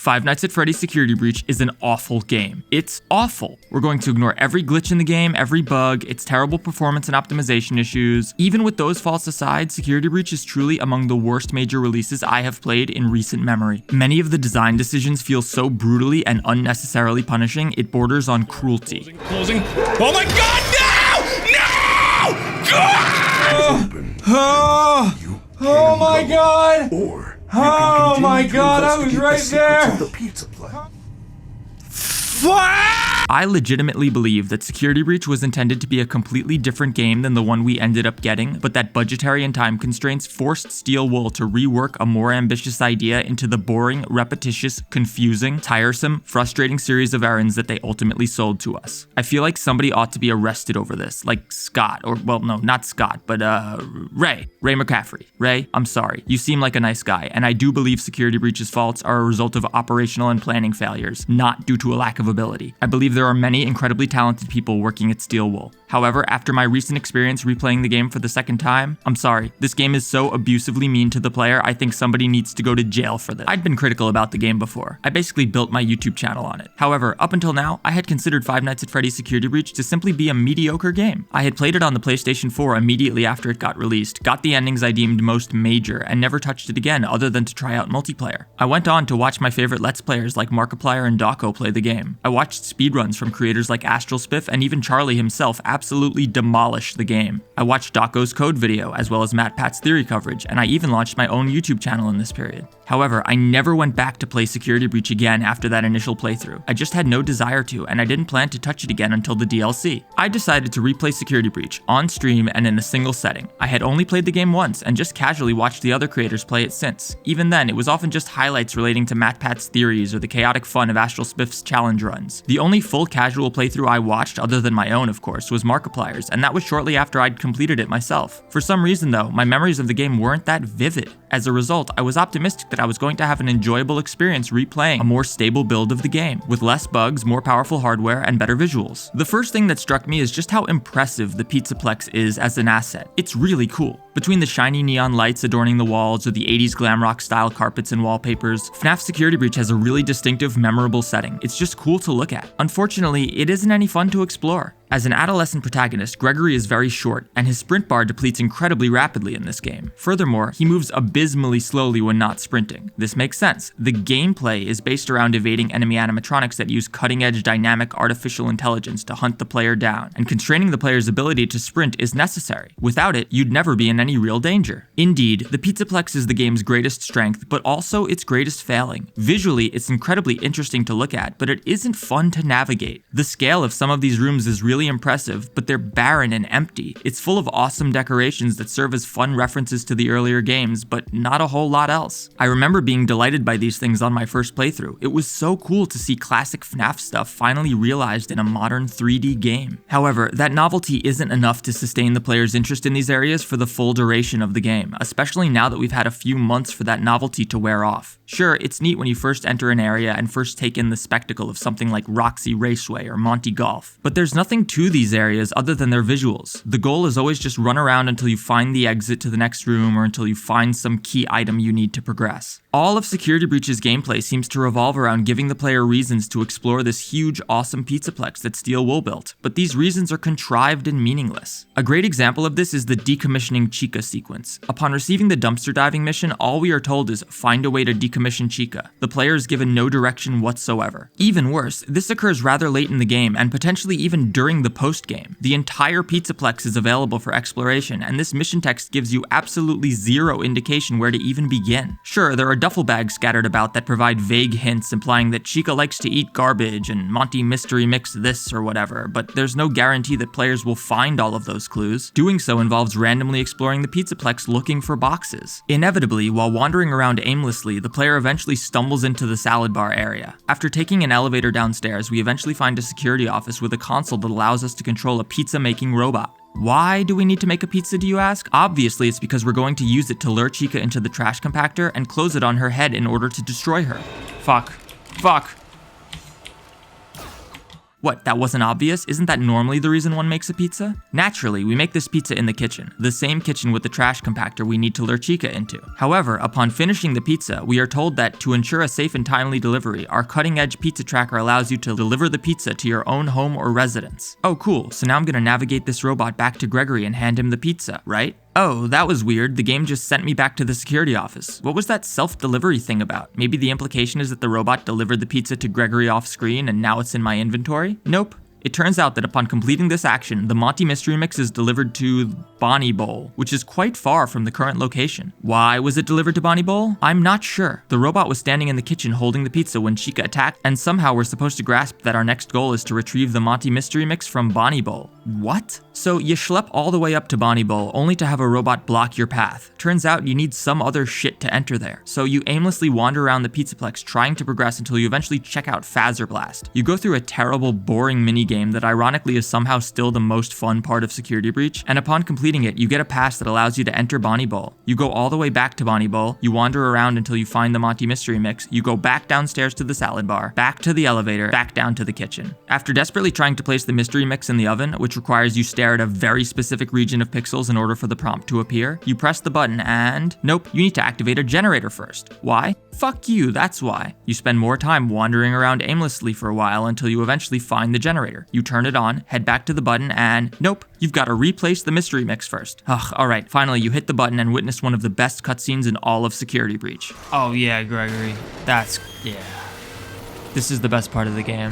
Five Nights at Freddy's Security Breach is an awful game. It's awful. We're going to ignore every glitch in the game, every bug, its terrible performance and optimization issues. Even with those faults aside, Security Breach is truly among the worst major releases I have played in recent memory. Many of the design decisions feel so brutally and unnecessarily punishing, it borders on cruelty. Closing. Oh my god, no! No! Oh my god! Or oh my god, I was right there! The Pizzaplex. I legitimately believe that Security Breach was intended to be a completely different game than the one we ended up getting, but that budgetary and time constraints forced Steel Wool to rework a more ambitious idea into the boring, repetitious, confusing, tiresome, frustrating series of errands that they ultimately sold to us. I feel like somebody ought to be arrested over this, like Scott, or well, no, not Scott, but Ray McCaffrey. Ray, I'm sorry. You seem like a nice guy, and I do believe Security Breach's faults are a result of operational and planning failures, not due to a lack of ability. I believe there are many incredibly talented people working at Steel Wool. However, after my recent experience replaying the game for the second time, I'm sorry, this game is so abusively mean to the player, I think somebody needs to go to jail for this. I'd been critical about the game before. I basically built my YouTube channel on it. However, up until now, I had considered Five Nights at Freddy's Security Breach to simply be a mediocre game. I had played it on the PlayStation 4 immediately after it got released, got the endings I deemed most major, and never touched it again other than to try out multiplayer. I went on to watch my favorite Let's Players like Markiplier and DAWKO play the game. I watched speedruns from creators like Spiff and even Charlie himself absolutely demolished the game. I watched DAWKO'S code video as well as MatPat's theory coverage, and I even launched my own YouTube channel in this period. However, I never went back to play Security Breach again after that initial playthrough. I just had no desire to, and I didn't plan to touch it again until the DLC. I decided to replay Security Breach on stream and in a single setting. I had only played the game once and just casually watched the other creators play it since. Even then, it was often just highlights relating to MatPat's theories or the chaotic fun of Spiff's challenge runs. The only full casual playthrough I watched, other than my own of course, was Markiplier's, and that was shortly after I'd completed it myself. For some reason though, my memories of the game weren't that vivid. As a result, I was optimistic that I was going to have an enjoyable experience replaying a more stable build of the game, with less bugs, more powerful hardware, and better visuals. The first thing that struck me is just how impressive the Pizzaplex is as an asset. It's really cool. Between the shiny neon lights adorning the walls or the 80s glam rock style carpets and wallpapers, FNAF Security Breach has a really distinctive, memorable setting. It's just cool to look at. Unfortunately, it isn't any fun to explore. As an adolescent protagonist, Gregory is very short, and his sprint bar depletes incredibly rapidly in this game. Furthermore, he moves abysmally slowly when not sprinting. This makes sense. The gameplay is based around evading enemy animatronics that use cutting-edge dynamic artificial intelligence to hunt the player down, and constraining the player's ability to sprint is necessary. Without it, you'd never be in any real danger. Indeed, the Pizzaplex is the game's greatest strength, but also its greatest failing. Visually, it's incredibly interesting to look at, but it isn't fun to navigate. The scale of some of these rooms is really impressive, but they're barren and empty. It's full of awesome decorations that serve as fun references to the earlier games, but not a whole lot else. I remember being delighted by these things on my first playthrough. It was so cool to see classic FNAF stuff finally realized in a modern 3D game. However, that novelty isn't enough to sustain the player's interest in these areas for the full duration of the game, especially now that we've had a few months for that novelty to wear off. Sure, it's neat when you first enter an area and first take in the spectacle of something like Roxy Raceway or Monty Golf, but there's nothing to these areas other than their visuals. The goal is always just run around until you find the exit to the next room or until you find some key item you need to progress. All of Security Breach's gameplay seems to revolve around giving the player reasons to explore this huge, awesome Pizzaplex that Steel Wool built, but these reasons are contrived and meaningless. A great example of this is the decommissioning Chica sequence. Upon receiving the dumpster diving mission, all we are told is find a way to decommission Chica. The player is given no direction whatsoever. Even worse, this occurs rather late in the game and potentially even during the post-game. The entire Pizzaplex is available for exploration, and this mission text gives you absolutely zero indication where to even begin. Sure, there are duffel bags scattered about that provide vague hints implying that Chica likes to eat garbage and Monty mystery mix this or whatever, but there's no guarantee that players will find all of those clues. Doing so involves randomly exploring the Pizzaplex looking for boxes. Inevitably, while wandering around aimlessly, the player eventually stumbles into the salad bar area. After taking an elevator downstairs, we eventually find a security office with a console that allows us to control a pizza-making robot. Why do we need to make a pizza, do you ask? Obviously, it's because we're going to use it to lure Chica into the trash compactor and close it on her head in order to destroy her. Fuck. What, that wasn't obvious? Isn't that normally the reason one makes a pizza? Naturally, we make this pizza in the kitchen, the same kitchen with the trash compactor we need to lure Chica into. However, upon finishing the pizza, we are told that to ensure a safe and timely delivery, our cutting-edge pizza tracker allows you to deliver the pizza to your own home or residence. Oh cool, so now I'm gonna navigate this robot back to Gregory and hand him the pizza, right? Oh, that was weird. The game just sent me back to the security office. What was that self-delivery thing about? Maybe the implication is that the robot delivered the pizza to Gregory off screen and now it's in my inventory? Nope. It turns out that upon completing this action, the Monty Mystery Mix is delivered to Bonnie Bowl, which is quite far from the current location. Why was it delivered to Bonnie Bowl? I'm not sure. The robot was standing in the kitchen holding the pizza when Chica attacked, and somehow we're supposed to grasp that our next goal is to retrieve the Monty Mystery Mix from Bonnie Bowl. What? So you schlep all the way up to Bonnie Bowl only to have a robot block your path. Turns out you need some other shit to enter there. So you aimlessly wander around the Pizzaplex trying to progress until you eventually check out Phaser Blast. You go through a terrible, boring minigame that ironically is somehow still the most fun part of Security Breach, and upon completing it, you get a pass that allows you to enter Bonnie Bowl. You go all the way back to Bonnie Bowl, you wander around until you find the Monty Mystery Mix, you go back downstairs to the salad bar, back to the elevator, back down to the kitchen. After desperately trying to place the mystery mix in the oven, which requires you stare at a very specific region of pixels in order for the prompt to appear, you press the button and nope, you need to activate a generator first. Why? Fuck you, that's why. You spend more time wandering around aimlessly for a while until you eventually find the generator. You turn it on, head back to the button, and nope, you've got to replace the mystery mix first. Ugh, alright, finally you hit the button and witness one of the best cutscenes in all of Security Breach. Oh yeah, Gregory. Yeah. This is the best part of the game.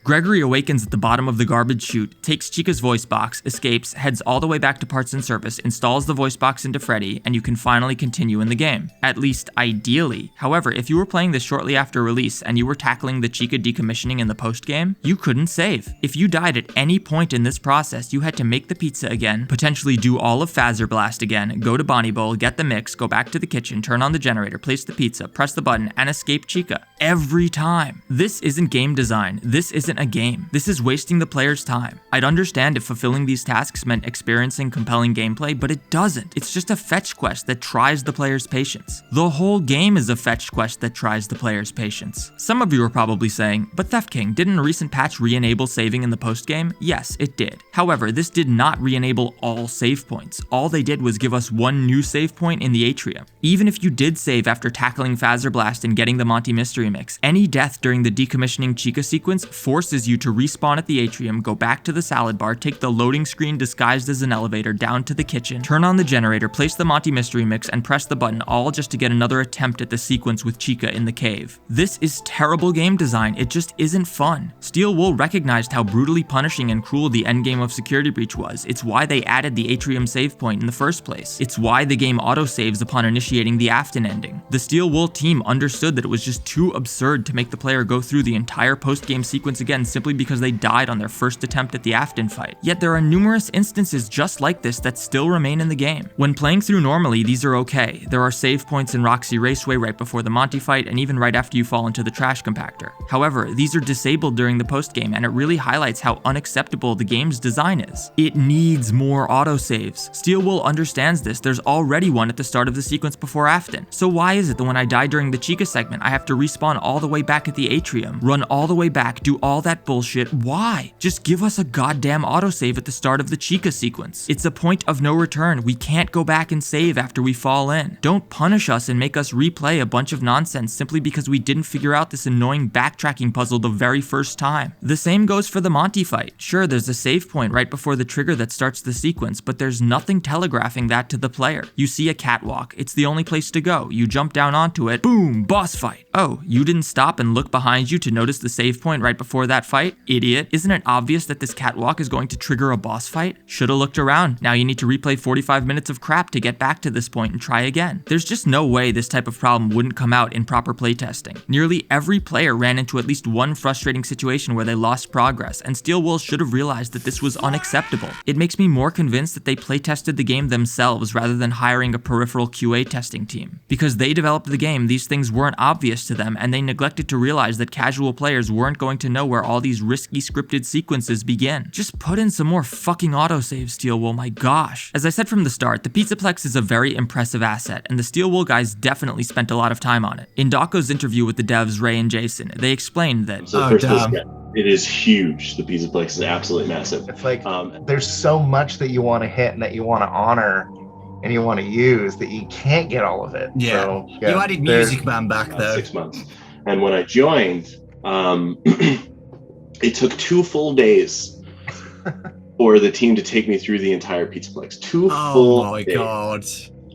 Gregory awakens at the bottom of the garbage chute, takes Chica's voice box, escapes, heads all the way back to parts and service, installs the voice box into Freddy, and you can finally continue in the game. At least, ideally. However, if you were playing this shortly after release and you were tackling the Chica decommissioning in the post-game, you couldn't save. If you died at any point in this process, you had to make the pizza again, potentially do all of Phaser Blast again, go to Bonnie Bowl, get the mix, go back to the kitchen, turn on the generator, place the pizza, press the button, and escape Chica. Every time. This isn't game design. This isn't a game. This is wasting the player's time. I'd understand if fulfilling these tasks meant experiencing compelling gameplay, but it doesn't. It's just a fetch quest that tries the player's patience. The whole game is a fetch quest that tries the player's patience. Some of you are probably saying, but Theft King, didn't a recent patch re-enable saving in the post-game? Yes, it did. However, this did not re-enable all save points. All they did was give us one new save point in the atrium. Even if you did save after tackling Phaser Blast and getting the Monty Mystery Mix, any death during the decommissioning Chica sequence forces you to respawn at the atrium, go back to the salad bar, take the loading screen disguised as an elevator down to the kitchen, turn on the generator, place the Monty Mystery Mix, and press the button, all just to get another attempt at the sequence with Chica in the cave. This is terrible game design. It just isn't fun. Steel Wool recognized how brutally punishing and cruel the endgame of Security Breach was. It's why they added the atrium save point in the first place. It's why the game autosaves upon initiating the Afton ending. The Steel Wool team understood that it was just too absurd to make the player go through the entire post-game sequence again simply because they died on their first attempt at the Afton fight. Yet there are numerous instances just like this that still remain in the game. When playing through normally, these are okay. There are save points in Roxy Raceway right before the Monty fight and even right after you fall into the trash compactor. However, these are disabled during the post-game, and it really highlights how unacceptable the game's design is. It needs more autosaves. Steel Wool understands this. There's already one at the start of the sequence before Afton. So why is it that when I die during the Chica segment, I have to respawn all the way back at the atrium, run all the way back, do all that bullshit? Why? Just give us a goddamn autosave at the start of the Chica sequence. It's a point of no return. We can't go back and save after we fall in. Don't punish us and make us replay a bunch of nonsense simply because we didn't figure out this annoying backtracking puzzle the very first time. The same goes for the Monty fight. Sure, there's a save point right before the trigger that starts the sequence, but there's nothing telegraphing that to the player. You see a catwalk. It's the only place to go. You jump down onto it. Boom! Boss fight. Oh, you didn't stop and look behind you to notice the save point right before that fight? Idiot. Isn't it obvious that this catwalk is going to trigger a boss fight? Should've looked around. Now you need to replay 45 minutes of crap to get back to this point and try again. There's just no way this type of problem wouldn't come out in proper playtesting. Nearly every player ran into at least one frustrating situation where they lost progress, and Steel Wool should have realized that this was unacceptable. It makes me more convinced that they playtested the game themselves rather than hiring a peripheral QA testing team. Because they developed the game, these things weren't obvious to them, and they neglected to realize that casual players weren't going to know where all these risky scripted sequences begin. Just put in some more fucking autosaves, Steel Wool, my gosh. As I said from the start, the Pizzaplex is a very impressive asset, and the Steel Wool guys definitely spent a lot of time on it. In DAWKO'S interview with the devs Ray and Jason, they explained that, It is huge. The Pizzaplex is absolutely massive. It's like there's so much that you want to hit and that you want to honor and you want to use that you can't get all of it. Yeah. So, You added Music Man back though. 6 months. And when I joined, it took 2 full days for the team to take me through the entire Pizzaplex. 2 full days. Oh my God.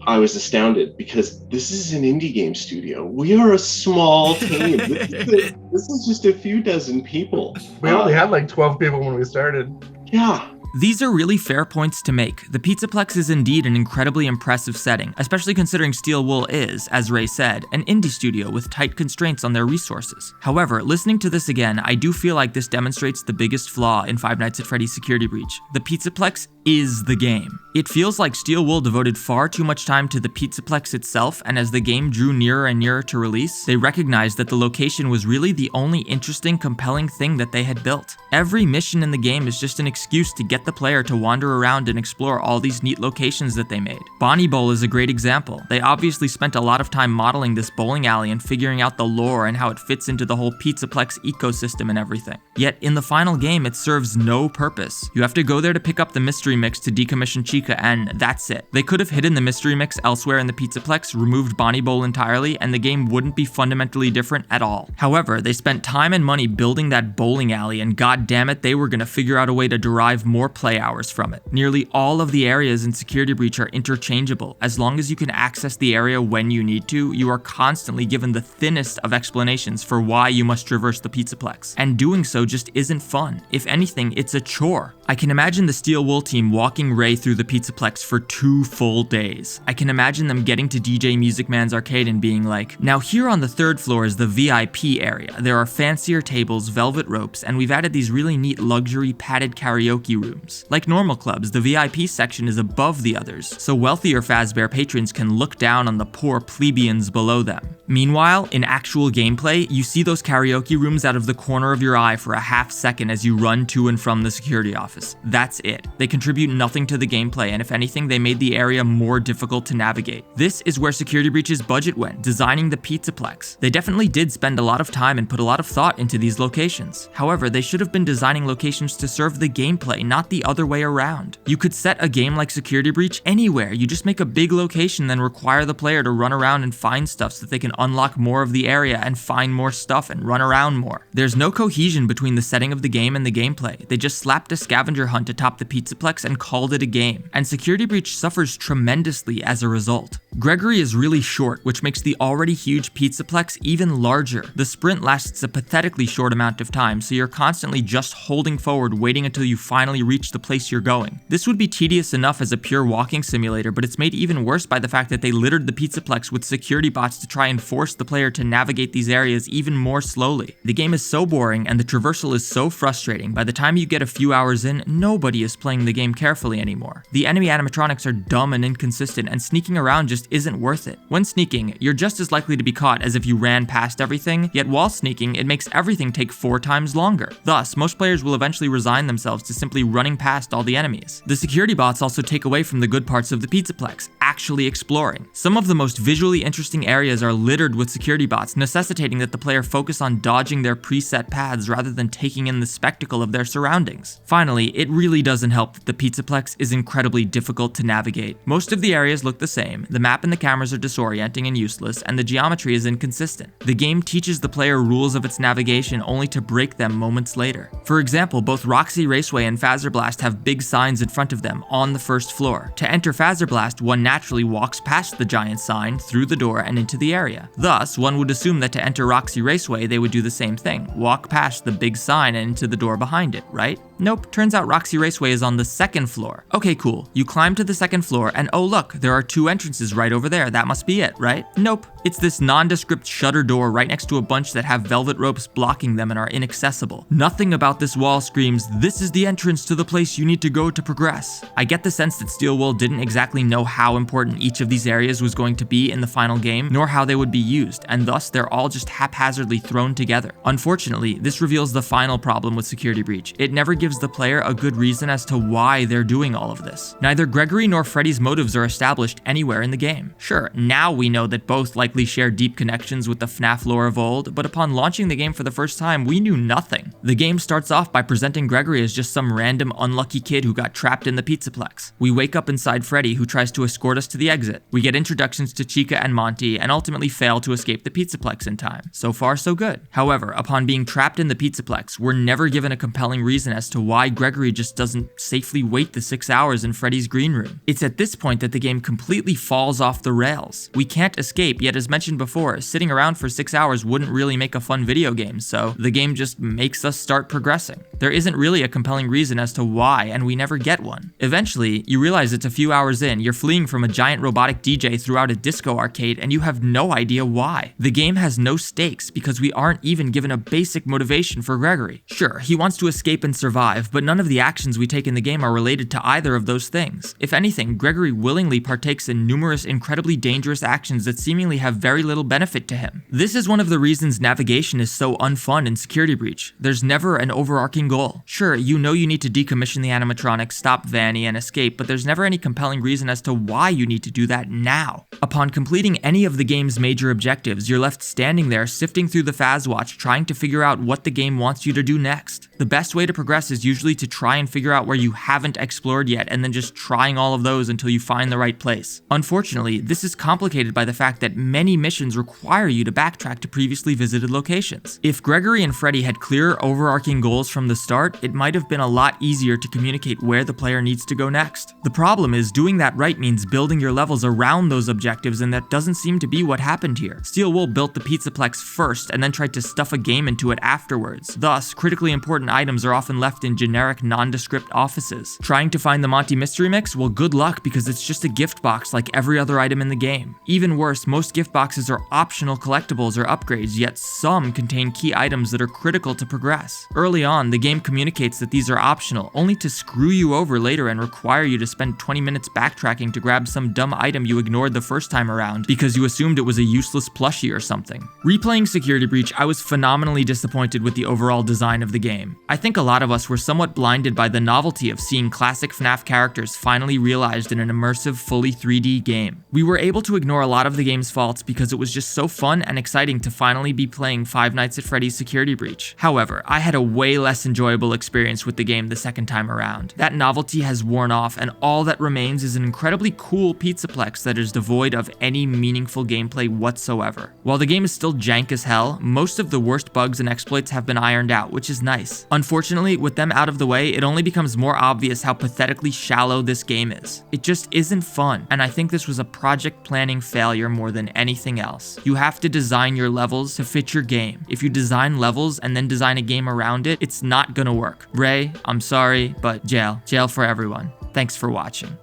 I was astounded because this is an indie game studio. We are a small team. This is just a few dozen people. We only had like 12 people when we started. Yeah. These are really fair points to make. The Pizzaplex is indeed an incredibly impressive setting, especially considering Steel Wool is, as Ray said, an indie studio with tight constraints on their resources. However, listening to this again, I do feel like this demonstrates the biggest flaw in Five Nights at Freddy's Security Breach. The Pizzaplex is the game. It feels like Steel Wool devoted far too much time to the Pizzaplex itself, and as the game drew nearer and nearer to release, they recognized that the location was really the only interesting, compelling thing that they had built. Every mission in the game is just an excuse to get the player to wander around and explore all these neat locations that they made. Bonnie Bowl is a great example. They obviously spent a lot of time modeling this bowling alley and figuring out the lore and how it fits into the whole Pizzaplex ecosystem and everything. Yet in the final game, it serves no purpose. You have to go there to pick up the mystery mix to decommission Chica, and that's it. They could have hidden the mystery mix elsewhere in the Pizzaplex, removed Bonnie Bowl entirely, and the game wouldn't be fundamentally different at all. However, they spent time and money building that bowling alley, and god damn it, they were gonna figure out a way to derive more play hours from it. Nearly all of the areas in Security Breach are interchangeable. As long as you can access the area when you need to, you are constantly given the thinnest of explanations for why you must traverse the Pizzaplex. And doing so just isn't fun. If anything, it's a chore. I can imagine the Steel Wool team walking Ray through the Pizzaplex for 2 full days. I can imagine them getting to DJ Music Man's arcade and being like, now here on the 3rd floor is the VIP area. There are fancier tables, velvet ropes, and we've added these really neat luxury padded karaoke rooms. Like normal clubs, the VIP section is above the others, so wealthier Fazbear patrons can look down on the poor plebeians below them. Meanwhile, in actual gameplay, you see those karaoke rooms out of the corner of your eye for a half second as you run to and from the security office. That's it. They contribute nothing to the gameplay, and if anything, they made the area more difficult to navigate. This is where Security Breach's budget went, designing the Pizzaplex. They definitely did spend a lot of time and put a lot of thought into these locations. However, they should have been designing locations to serve the gameplay, not the other way around. You could set a game like Security Breach anywhere. You just make a big location, then require the player to run around and find stuff so that they can unlock more of the area and find more stuff and run around more. There's no cohesion between the setting of the game and the gameplay. They just slapped a scavenger hunt atop the Pizzaplex and called it a game. And Security Breach suffers tremendously as a result. Gregory is really short, which makes the already huge Pizzaplex even larger. The sprint lasts a pathetically short amount of time, so you're constantly just holding forward, waiting until you finally reach the place you're going. This would be tedious enough as a pure walking simulator, but it's made even worse by the fact that they littered the Pizzaplex with security bots to try and force the player to navigate these areas even more slowly. The game is so boring and the traversal is so frustrating. By the time you get a few hours in, nobody is playing the game carefully anymore. The enemy animatronics are dumb and inconsistent, and sneaking around just isn't worth it. When sneaking, you're just as likely to be caught as if you ran past everything, yet while sneaking, it makes everything take 4 times longer. Thus, most players will eventually resign themselves to simply running past all the enemies. The security bots also take away from the good parts of the Pizzaplex, actually exploring. Some of the most visually interesting areas are littered with security bots, necessitating that the player focus on dodging their preset paths rather than taking in the spectacle of their surroundings. Finally, it really doesn't help that the Pizzaplex is incredibly difficult to navigate. Most of the areas look the same, the map and the cameras are disorienting and useless, and the geometry is inconsistent. The game teaches the player rules of its navigation only to break them moments later. For example, both Roxy Raceway and Fazerblast have big signs in front of them on the 1st floor. To enter Fazerblast, one naturally walks past the giant sign, through the door, and into the area. Thus, one would assume that to enter Roxy Raceway, they would do the same thing, walk past the big sign and into the door behind it, right? Nope, turns out Roxy Raceway is on the 2nd floor. Okay, cool. You climb to the 2nd floor, and oh look, there are 2 entrances right over there. That must be it, right? Nope. It's this nondescript shutter door right next to a bunch that have velvet ropes blocking them and are inaccessible. Nothing about this wall screams, this is the entrance to the place you need to go to progress. I get the sense that Steel Wool didn't exactly know how important each of these areas was going to be in the final game, nor how they would be used, and thus they're all just haphazardly thrown together. Unfortunately, this reveals the final problem with Security Breach. It never gives the player a good reason as to why they're doing all of this. Neither Gregory nor Freddy's motives are established anywhere in the game. Sure, now we know that both like likely share deep connections with the FNAF lore of old, but upon launching the game for the first time, we knew nothing. The game starts off by presenting Gregory as just some random unlucky kid who got trapped in the Pizzaplex. We wake up inside Freddy, who tries to escort us to the exit. We get introductions to Chica and Monty, and ultimately fail to escape the Pizzaplex in time. So far, so good. However, upon being trapped in the Pizzaplex, we're never given a compelling reason as to why Gregory just doesn't safely wait the 6 hours in Freddy's green room. It's at this point that the game completely falls off the rails. We can't escape, yet as mentioned before, sitting around for 6 hours wouldn't really make a fun video game, so the game just makes us start progressing. There isn't really a compelling reason as to why, and we never get one. Eventually, you realize it's a few hours in, you're fleeing from a giant robotic DJ throughout a disco arcade, and you have no idea why. The game has no stakes because we aren't even given a basic motivation for Gregory. Sure, he wants to escape and survive, but none of the actions we take in the game are related to either of those things. If anything, Gregory willingly partakes in numerous incredibly dangerous actions that seemingly have very little benefit to him. This is one of the reasons navigation is so unfun in Security Breach. There's never an overarching goal. Sure, you know you need to decommission the animatronics, stop Vanny, and escape, but there's never any compelling reason as to why you need to do that now. Upon completing any of the game's major objectives, you're left standing there sifting through the Fazwatch trying to figure out what the game wants you to do next. The best way to progress is usually to try and figure out where you haven't explored yet and then just trying all of those until you find the right place. Unfortunately, this is complicated by the fact that many missions require you to backtrack to previously visited locations. If Gregory and Freddy had clear overarching goals from the start, it might have been a lot easier to communicate where the player needs to go next. The problem is doing that right means building your levels around those objectives, and that doesn't seem to be what happened here. Steel Wool built the Pizzaplex first and then tried to stuff a game into it afterwards. Thus, critically important items are often left in generic, nondescript offices. Trying to find the Monty Mystery Mix? Well, good luck, because it's just a gift box like every other item in the game. Even worse, most gift boxes are optional collectibles or upgrades, yet some contain key items that are critical to progress. Early on, the game communicates that these are optional, only to screw you over later and require you to spend 20 minutes backtracking to grab some dumb item you ignored the first time around because you assumed it was a useless plushie or something. Replaying Security Breach, I was phenomenally disappointed with the overall design of the game. I think a lot of us were somewhat blinded by the novelty of seeing classic FNAF characters finally realized in an immersive, fully 3D game. We were able to ignore a lot of the game's faults because it was just so fun and exciting to finally be playing Five Nights at Freddy's Security Breach. However, I had a way less enjoyable experience with the game the second time around. That novelty has worn off, and all that remains is an incredibly cool Pizzaplex that is devoid of any meaningful gameplay whatsoever. While the game is still jank as hell, most of the worst bugs and exploits have been ironed out, which is nice. Unfortunately, with them out of the way, it only becomes more obvious how pathetically shallow this game is. It just isn't fun, and I think this was a project planning failure more than anything else. You have to design your levels to fit your game. If you design levels and then design a game around it, it's not gonna work. Ray, I'm sorry, but jail for everyone. Thanks for watching.